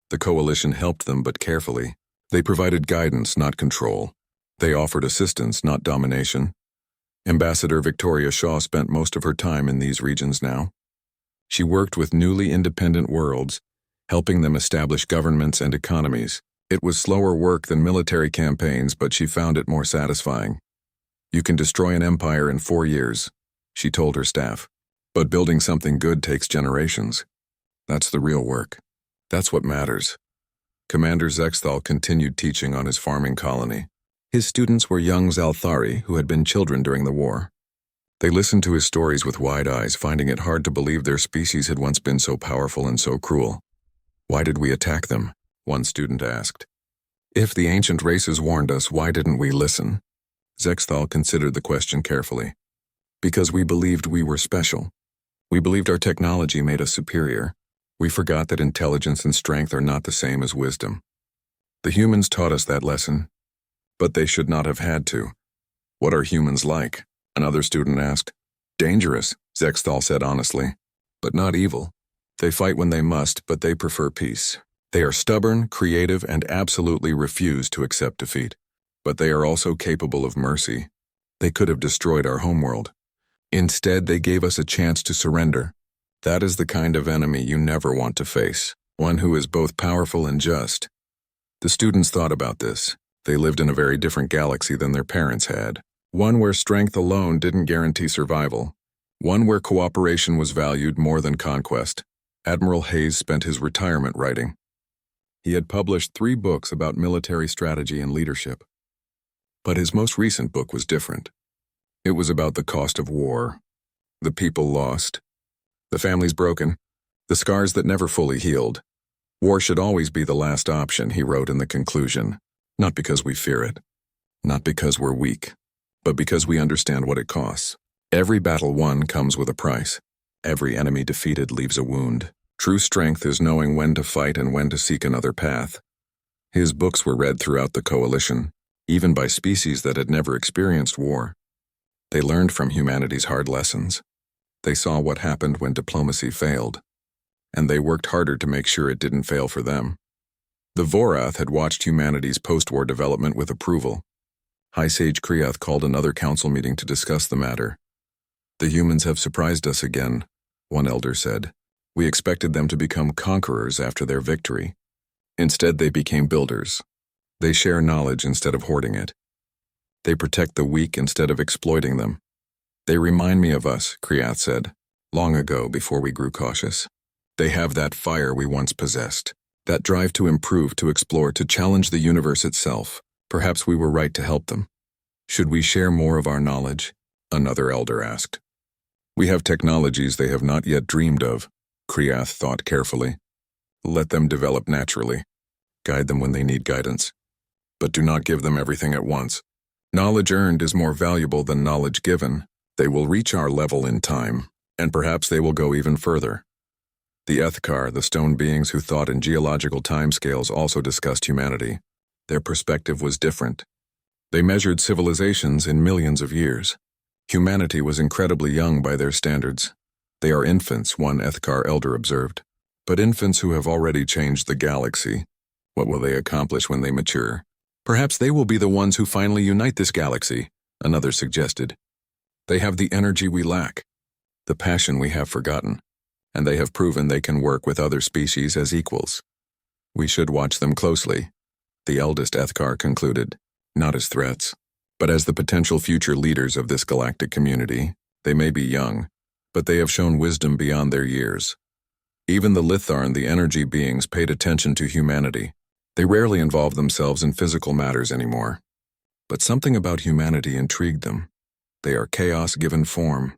The Coalition helped them, but carefully. They provided guidance, not control. They offered assistance, not domination. Ambassador Victoria Shaw spent most of her time in these regions now. She worked with newly independent worlds, helping them establish governments and economies. It was slower work than military campaigns, but she found it more satisfying. "You can destroy an empire in 4 years," she told her staff. "But building something good takes generations. That's the real work. That's what matters." Commander Zexthal continued teaching on his farming colony. His students were young Zalthari who had been children during the war. They listened to his stories with wide eyes, finding it hard to believe their species had once been so powerful and so cruel. "Why did we attack them?" one student asked. "If the ancient races warned us, why didn't we listen?" Zexthal considered the question carefully. "Because we believed we were special. We believed our technology made us superior. We forgot that intelligence and strength are not the same as wisdom. The humans taught us that lesson, but they should not have had to." "What are humans like?" another student asked. "Dangerous," Zexthal said honestly, "but not evil. They fight when they must, but they prefer peace. They are stubborn, creative, and absolutely refuse to accept defeat. But they are also capable of mercy. They could have destroyed our homeworld. Instead, they gave us a chance to surrender. That is the kind of enemy you never want to face, one who is both powerful and just." The students thought about this. They lived in a very different galaxy than their parents had. One where strength alone didn't guarantee survival. One where cooperation was valued more than conquest. Admiral Hayes spent his retirement writing. He had published 3 books about military strategy and leadership. But his most recent book was different. It was about the cost of war, the people lost, the families broken, the scars that never fully healed. War should always be the last option, he wrote in the conclusion, not because we fear it, not because we're weak, but because we understand what it costs. Every battle won comes with a price. Every enemy defeated leaves a wound. True strength is knowing when to fight and when to seek another path. His books were read throughout the coalition, even by species that had never experienced war. They learned from humanity's hard lessons. They saw what happened when diplomacy failed, and they worked harder to make sure it didn't fail for them. The Vorath had watched humanity's post-war development with approval. High Sage Kriath called another council meeting to discuss the matter. "The humans have surprised us again," one elder said. "We expected them to become conquerors after their victory. Instead, they became builders. They share knowledge instead of hoarding it. They protect the weak instead of exploiting them. They remind me of us," Kriath said, "long ago before we grew cautious. They have that fire we once possessed, that drive to improve, to explore, to challenge the universe itself. Perhaps we were right to help them. Should we share more of our knowledge?" another elder asked. "We have technologies they have not yet dreamed of," Kriath thought carefully. "Let them develop naturally. Guide them when they need guidance. But do not give them everything at once. Knowledge earned is more valuable than knowledge given. They will reach our level in time, and perhaps they will go even further." The Ethkar, the stone beings who thought in geological timescales, also discussed humanity. Their perspective was different. They measured civilizations in millions of years. Humanity was incredibly young by their standards. "They are infants," one Ethkar elder observed. "But infants who have already changed the galaxy. What will they accomplish when they mature? Perhaps they will be the ones who finally unite this galaxy," another suggested. "They have the energy we lack, the passion we have forgotten, and they have proven they can work with other species as equals. We should watch them closely," the eldest Ethkar concluded, "not as threats, but as the potential future leaders of this galactic community. They may be young, but they have shown wisdom beyond their years." Even the Litharn, the energy beings, paid attention to humanity. They rarely involved themselves in physical matters anymore. But something about humanity intrigued them. They are chaos given form,